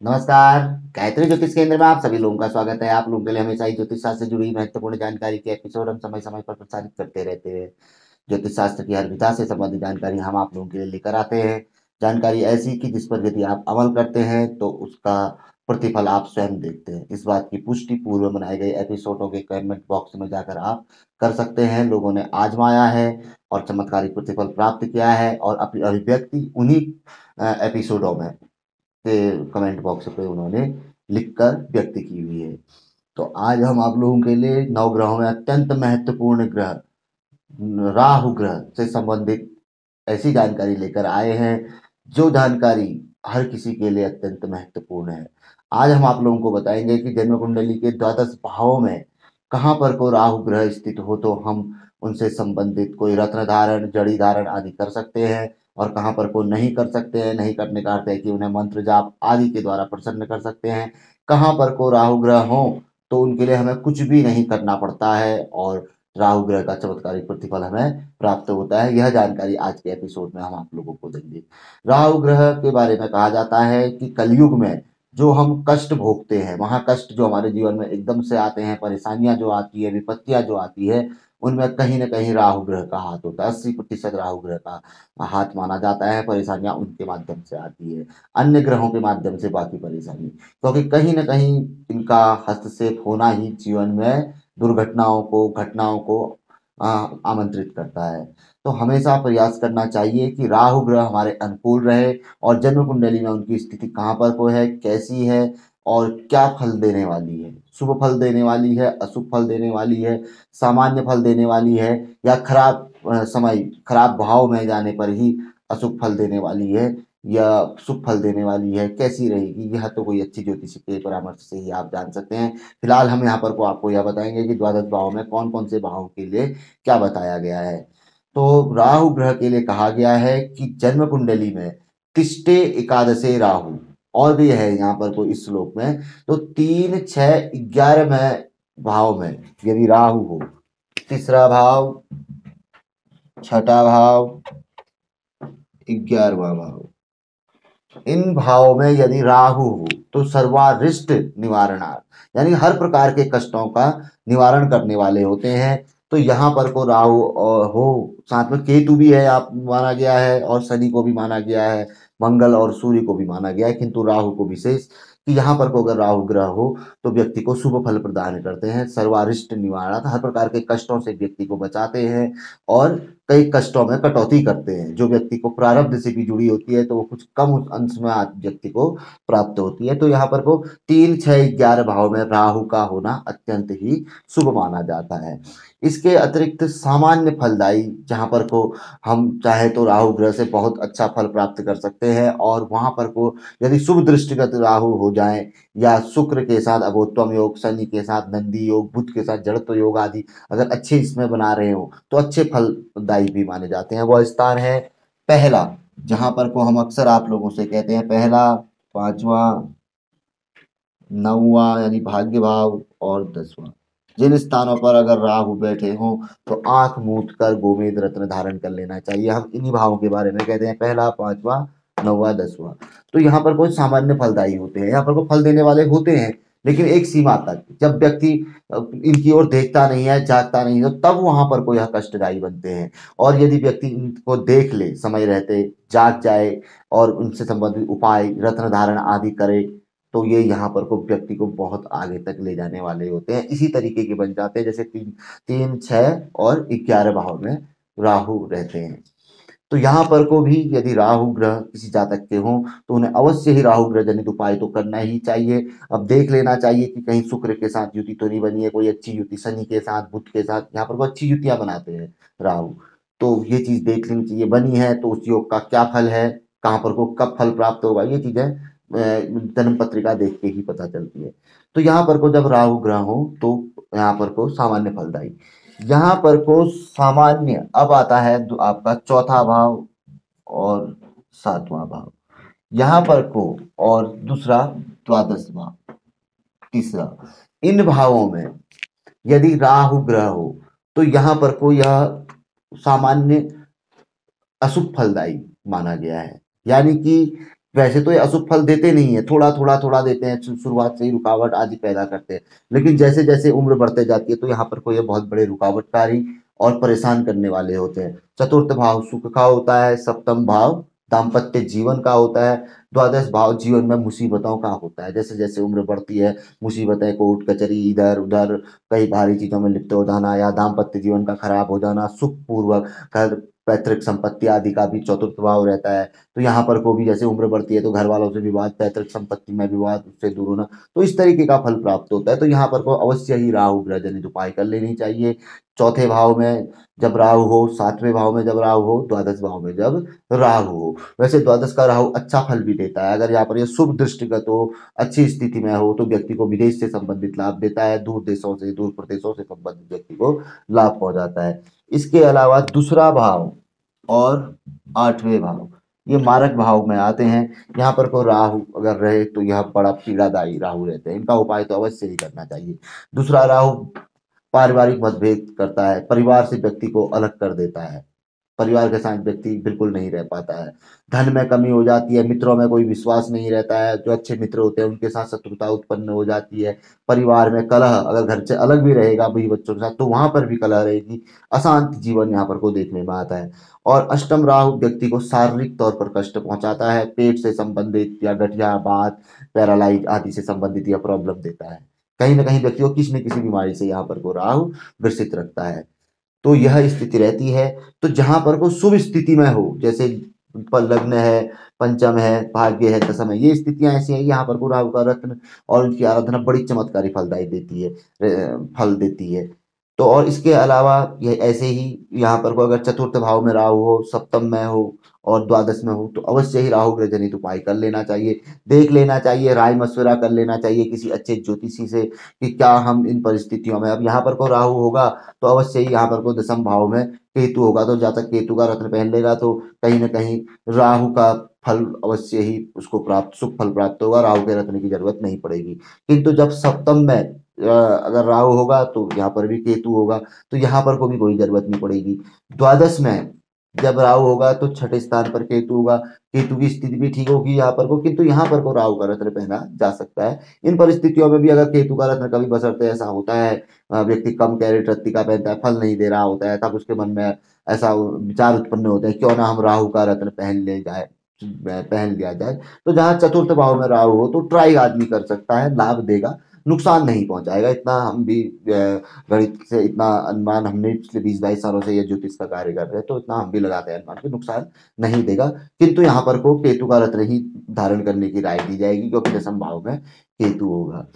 नमस्कार। गायत्री ज्योतिष केंद्र में आप सभी लोगों का स्वागत है। आप लोगों के लिए हमेशा ही ज्योतिष शास्त्र से जुड़ी महत्वपूर्ण जानकारी के एपिसोड हम समय समय पर प्रसारित करते रहते हैं। ज्योतिष शास्त्र की हर विधा से संबंधित जानकारी हम आप लोगों के लिए लेकर आते हैं। जानकारी ऐसी कि जिस पर यदि आप अमल करते हैं तो उसका प्रतिफल आप स्वयं देखते हैं। इस बात की पुष्टि पूर्व बनाए गए एपिसोडों के कमेंट बॉक्स में जाकर आप कर सकते हैं। लोगों ने आजमाया है और चमत्कारिक प्रतिफल प्राप्त किया है और अपनी अभिव्यक्ति उन्हीं एपिसोडों में के कमेंट बॉक्स पे उन्होंने लिखकर व्यक्त की हुई है। तो आज हम आप लोगों के लिए नवग्रहों में अत्यंत महत्वपूर्ण ग्रह राहु ग्रह से संबंधित ऐसी जानकारी लेकर आए हैं जो जानकारी हर किसी के लिए अत्यंत महत्वपूर्ण है। आज हम आप लोगों को बताएंगे कि जन्म कुंडली के द्वादश भावों में कहाँ पर को राहु ग्रह स्थित हो तो हम उनसे संबंधित कोई रत्न धारण जड़ी धारण आदि कर सकते हैं और कहाँ पर को नहीं कर सकते हैं। नहीं करने का अर्थ है कि उन्हें मंत्र जाप आदि के द्वारा प्रसन्न कर सकते हैं। कहाँ पर को राहु ग्रह हो तो उनके लिए हमें कुछ भी नहीं करना पड़ता है और राहु ग्रह का चमत्कारिक प्रतिफल हमें प्राप्त होता है। यह जानकारी आज के एपिसोड में हम आप लोगों को देंगे। राहु ग्रह के बारे में कहा जाता है कि कलयुग में जो हम कष्ट भोगते हैं, वहाँ कष्ट जो हमारे जीवन में एकदम से आते हैं, परेशानियां जो आती है, विपत्तियां जो आती है, उनमें कहीं ना कहीं राहु ग्रह का हाथ होता है। 80% राहु ग्रह का हाथ माना जाता है। परेशानियां उनके माध्यम से आती है, अन्य ग्रहों के माध्यम से बाकी परेशानी, क्योंकि कहीं ना कहीं इनका हस्तक्षेप होना ही जीवन में दुर्घटनाओं को घटनाओं को आमंत्रित करता है। तो हमेशा प्रयास करना चाहिए कि राहु ग्रह हमारे अनुकूल रहे और जन्म कुंडली में उनकी स्थिति कहाँ पर को है, कैसी है और क्या फल देने वाली है। शुभ फल देने वाली है, अशुभ फल देने वाली है, सामान्य फल देने वाली है, या खराब समय खराब भाव में जाने पर ही अशुभ फल देने वाली है या शुभ फल देने वाली है, कैसी रहेगी, यह तो कोई अच्छी ज्योतिषी के परामर्श से ही आप जान सकते हैं। फिलहाल हम यहाँ पर को आपको यह बताएंगे कि द्वादश भाव में कौन कौन से भावों के लिए क्या बताया गया है। तो राहु ग्रह के लिए कहा गया है कि जन्म कुंडली में तिष्ठे एकादशे राहु, और भी है यहाँ पर कोई इस श्लोक में, तो 3, 6, 11 में भाव में यदि राहु हो, तीसरा भाव, छठा भाव, 11वां भाव, इन भावों में यदि राहु हो तो सर्वारिष्ट निवारणार्थ, यानी हर प्रकार के कष्टों का निवारण करने वाले होते हैं। तो यहाँ पर को राहु हो, साथ में केतु भी है आप माना गया है और शनि को भी माना गया है, मंगल और सूर्य को भी माना गया है, किंतु राहु को विशेष कि यहाँ पर को अगर राहु ग्रह हो तो व्यक्ति को शुभ फल प्रदान करते हैं, सर्वारिष्ट निवारणार्थ, हर प्रकार के कष्टों से व्यक्ति को बचाते हैं और कई कष्टों में कटौती करते हैं। जो व्यक्ति को प्रारब्ध से भी जुड़ी होती है तो वो कुछ कम उस अंश में व्यक्ति को प्राप्त होती है। तो यहाँ पर को 3, 6, 11 भाव में राहु का होना अत्यंत ही शुभ माना जाता है। इसके अतिरिक्त सामान्य फलदायी, जहाँ पर को हम चाहे तो राहु ग्रह से बहुत अच्छा फल प्राप्त कर सकते हैं और वहां पर को यदि शुभ दृष्टिगत राहु हो जाए या शुक्र के साथ अभोत्तम योग, शनि के साथ नंदी योग, बुध के साथ जड़त्व योग आदि अगर अच्छे इसमें बना रहे हो तो अच्छे फलदायी भी माने जाते हैं। वह स्थान है पहला, जहां पर को हम अक्सर आप लोगों से कहते हैं पहला, पांचवा, नौवा यानी भाग्य भाव और 10वां। जिन स्थानों पर अगर राहु बैठे हों तो आंख मूंद कर गोमेद रत्न धारण कर लेना चाहिए। हम इन्हीं भावों के बारे में कहते हैं पहला, पांचवा, नौवा, 10वां। तो यहाँ पर कोई सामान्य फलदायी होते हैं, यहाँ पर कोई फल देने वाले होते हैं, लेकिन एक सीमा तक। जब व्यक्ति इनकी ओर देखता नहीं है, जागता नहीं है, तो तब वहां पर कोई यह कष्टदायी बनते हैं। और यदि व्यक्ति इनको देख ले समय रहते, जाग जाए और उनसे संबंधित उपाय रत्न धारण आदि करे तो ये यहाँ पर को व्यक्ति को बहुत आगे तक ले जाने वाले होते हैं। इसी तरीके के बन जाते हैं जैसे 3, 6 और 11 भाव में राहु रहते हैं। तो यहाँ पर को भी यदि राहु ग्रह किसी जातक के हों तो उन्हें अवश्य ही राहु ग्रह जनित उपाय तो करना ही चाहिए। अब देख लेना चाहिए कि कहीं शुक्र के साथ युति तो नहीं बनी है, कोई अच्छी युति, शनि के साथ, बुध के साथ, यहाँ पर वो अच्छी युतियां बनाते हैं राहु। तो ये चीज देख लेनी चाहिए, बनी है तो उस योग का क्या फल है, कहाँ पर को कब फल प्राप्त होगा, ये चीजें जन्म पत्रिका देख के ही पता चलती है। तो यहाँ पर को जब राहु ग्रह हो तो यहाँ पर को सामान्य फलदायी। यहाँ पर को सामान्य अब आता है आपका चौथा भाव और 7वां भाव, यहाँ पर को और दूसरा द्वादश भाव, तीसरा, इन भावों में यदि राहु ग्रह हो तो यहाँ पर को यह सामान्य अशुभ फलदायी माना गया है। यानी कि वैसे तो ये अशुभ फल देते नहीं है, थोड़ा थोड़ा थोड़ा देते हैं, शुरुआत से ही रुकावट आदि पैदा करते हैं। लेकिन जैसे जैसे उम्र बढ़ते जाती है तो यहाँ पर कोई ये बहुत बड़े रुकावटकारी और परेशान करने वाले होते हैं। चतुर्थ भाव सुख का होता है, सप्तम भाव दाम्पत्य जीवन का होता है, द्वादश भाव जीवन में मुसीबतों का होता है। जैसे जैसे उम्र बढ़ती है, मुसीबतें, कोर्ट कचहरी, इधर उधर कई भारी चीजों में लिप्त हो जाना या दाम्पत्य जीवन का खराब हो जाना, सुख पूर्वक घर, पैतृक संपत्ति आदि का भी चतुर्थ भाव रहता है। तो यहाँ पर को भी जैसे उम्र बढ़ती है तो घर वालों से विवाद, पैतृक संपत्ति में विवाद, उससे दूर होना, तो इस तरीके का फल प्राप्त होता है। तो यहाँ पर को अवश्य ही राहु ग्रह जनित उपाय कर लेनी चाहिए। चौथे भाव में जब राहु हो, सातवें भाव में जब राहु हो, द्वादश भाव में जब राहु हो। वैसे द्वादश का राहु अच्छा फल भी देता है, अगर यहाँ पर ये शुभ दृष्टिगत हो, अच्छी स्थिति में हो, तो व्यक्ति को विदेश से संबंधित लाभ देता है, दूर देशों से, दूर प्रदेशों से संबंधित व्यक्ति को लाभ पहुंचाता है। इसके अलावा दूसरा भाव और आठवें भाव ये मारक भाव में आते हैं। यहाँ पर को राहु अगर रहे तो यह बड़ा पीड़ादायी राहु रहते हैं, इनका उपाय तो अवश्य ही करना चाहिए। दूसरा राहु पारिवारिक मतभेद करता है, परिवार से व्यक्ति को अलग कर देता है, परिवार के साथ व्यक्ति बिल्कुल नहीं रह पाता है। धन में कमी हो जाती है, मित्रों में कोई विश्वास नहीं रहता है, जो अच्छे मित्र होते हैं उनके साथ शत्रुता उत्पन्न हो जाती है। परिवार में कलह, अगर घर से अलग भी रहेगा भाई बच्चों के साथ तो वहां पर भी कलह रहेगी। अशांत जीवन यहाँ पर को देखने में आता है। और अष्टम राहु व्यक्ति को शारीरिक तौर पर कष्ट पहुंचाता है, पेट से संबंधित या गठिया बात, पैरालाइज आदि से संबंधित यह प्रॉब्लम देता है। कहीं ना कहीं व्यक्ति को किसी न किसी बीमारी से यहाँ पर को राहु ग्रसित रखता है। तो यह स्थिति रहती है। तो जहां पर को शुभ स्थिति में हो, जैसे पर लग्न है, पंचम है, भाग्य है, दशम है, ये स्थितियां ऐसी हैं यहाँ पर को राहु का रत्न और उनकी आराधना बड़ी चमत्कारी फलदायी देती है, फल देती है। तो और इसके अलावा ये ऐसे ही यहाँ पर को अगर चतुर्थ भाव में राहु हो, सप्तम में हो और द्वादश में हो तो अवश्य ही राहु ग्रह जनित उपाय कर लेना चाहिए। देख लेना चाहिए, राय मशवरा कर लेना चाहिए किसी अच्छे ज्योतिषी से कि क्या हम इन परिस्थितियों में, अब यहाँ पर को राहु होगा तो अवश्य ही यहाँ पर को दशम भाव में केतु होगा, तो जब तक केतु का रत्न पहन लेगा तो कहीं ना कहीं राहु का फल अवश्य ही उसको प्राप्त, सुख फल प्राप्त होगा, राहु के रत्न की जरूरत नहीं पड़ेगी। किंतु जब सप्तम में अगर राहु होगा तो यहाँ पर भी केतु होगा, तो यहाँ पर को भी कोई जरूरत नहीं पड़ेगी। द्वादश में जब राहु होगा तो छठे स्थान पर केतु होगा, केतु की स्थिति भी ठीक होगी यहाँ पर को, किंतु यहाँ पर को राहु का रत्न पहना जा सकता है। इन परिस्थितियों में भी अगर केतु का रत्न कभी बशर्ते ऐसा होता है, व्यक्ति कम कैरेट रत्ती का पहनता है, फल नहीं दे रहा होता है, तब उसके मन में ऐसा विचार उत्पन्न होते हैं क्यों ना हम राहु का रत्न पहन लिया जाए। तो जहाँ चतुर्थ भाव में राहु हो तो ट्राई आदमी कर सकता है, लाभ देगा, नुकसान नहीं पहुंचाएगा। इतना हम भी गणित से इतना अनुमान, हमने पिछले 20-22 सालों से ये ज्योतिष का कार्य कर रहे हैं तो इतना हम भी लगाते हैं अनुमान कि नुकसान नहीं देगा। किंतु यहाँ पर को केतु का रत्न ही धारण करने की राय दी जाएगी क्योंकि दशम भाव में केतु होगा।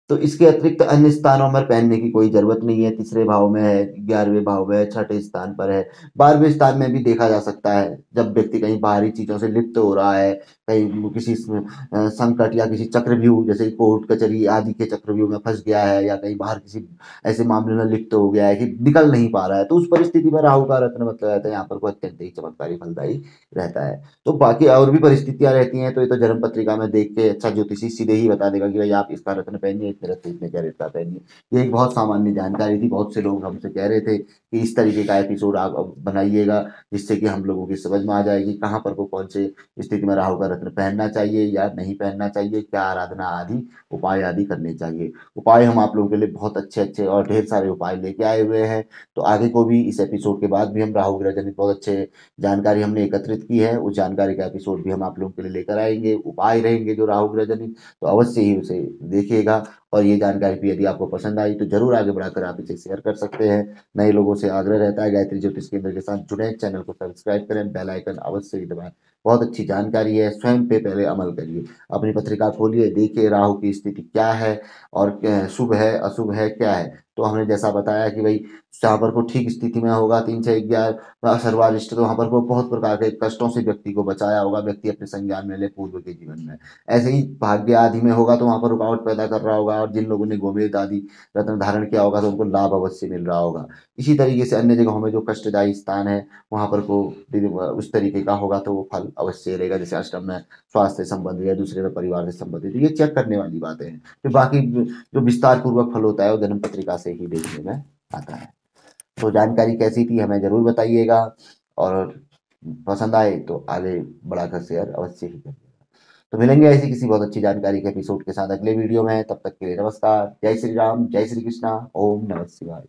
तो इसके अतिरिक्त अन्य स्थानों में पहनने की कोई जरूरत नहीं है। तीसरे भाव में है, 11वें भाव में है, छठे स्थान पर है, 12वें स्थान में भी देखा जा सकता है। जब व्यक्ति कहीं बाहरी चीजों से लिप्त हो रहा है, कहीं किसी संकट या किसी चक्रव्यूह जैसे कोर्ट कचहरी आदि के चक्रव्यूह में फंस गया है या कहीं बाहर किसी ऐसे मामले में लिप्त हो गया है कि निकल नहीं पा रहा है, तो उस परिस्थिति में राहु का रत्न मतलब रहता है यहाँ पर को अत्यंत ही चमत्कारी फलदायी रहता है। तो बाकी और भी परिस्थितियां रहती हैं तो ये तो जन्म पत्रिका में देख के अच्छा ज्योतिषी सीधे ही बता देगा कि भाई आप इसका रत्न पहनिए, इतने रत्न इतने कैरेट का पहनिए। ये एक बहुत सामान्य जानकारी थी, बहुत से लोग हमसे कह रहे थे कि इस तरीके का एपिसोड आप अब बनाइएगा जिससे कि हम लोगों की समझ में आ जाएगी कहाँ पर को कौन से स्थिति में राहु का रत्न पहनना चाहिए या नहीं पहनना चाहिए, क्या आराधना आदि उपाय आदि करने चाहिए। उपाय हम आप लोगों के लिए बहुत अच्छे अच्छे और ढेर सारे उपाय लेके आए हुए हैं। तो आगे को भी इस एपिसोड के बाद भी हम राहु ग्रह जनित बहुत अच्छे जानकारी हमने एकत्रित की है, उस जानकारी का एपिसोड भी हम आप लोगों के लिए लेकर आएंगे। उपाय रहेंगे जो राहु ग्रह जनित, तो अवश्य ही उसे देखिएगा। और ये जानकारी भी यदि आपको पसंद आई तो जरूर आगे बढ़ाकर आप इसे शेयर कर सकते हैं। नए लोगों से आग्रह रहता है गायत्री ज्योतिष केंद्र के साथ जुड़े, चैनल को सब्सक्राइब करें, बेल आइकन अवश्य ही दबाएं। बहुत अच्छी जानकारी है, स्वयं पे पहले अमल करिए। अपनी पत्रिका खोलिए, देखिए राहु की स्थिति क्या है और शुभ है अशुभ है क्या है। तो हमने जैसा बताया कि भाई जहाँ पर को ठीक स्थिति में होगा 3 6 11 सर्वारिष्ट, तो वहां पर को बहुत प्रकार के कष्टों से व्यक्ति को बचाया होगा, व्यक्ति अपने संज्ञान में ले पूर्व के जीवन में। ऐसे ही भाग्य आदि में होगा तो वहां पर रुकावट पैदा कर रहा होगा, और जिन लोगों ने गोमेद आदि रत्न धारण किया होगा तो उनको लाभ अवश्य मिल रहा होगा। इसी तरीके से अन्य जगहों में जो कष्टदायी स्थान है वहां पर को उस तरीके का होगा तो वो फल अवश्य रहेगा। जैसे अष्टम में स्वास्थ्य से संबंधित या दूसरे में परिवार से संबंधित, ये चेक करने वाली बातें हैं। तो बाकी जो विस्तार पूर्वक फल होता है वो जन्म पत्रिका से ही देखने में आता है। तो जानकारी कैसी थी हमें जरूर बताइएगा, और पसंद आए तो आगे बढ़ाकर शेयर अवश्य ही करिएगा। तो मिलेंगे ऐसी किसी बहुत अच्छी जानकारी के एपिसोड के साथ अगले वीडियो में। तब तक के लिए नमस्कार। जय श्री राम, जय श्री कृष्णा, ओम नमः शिवाय।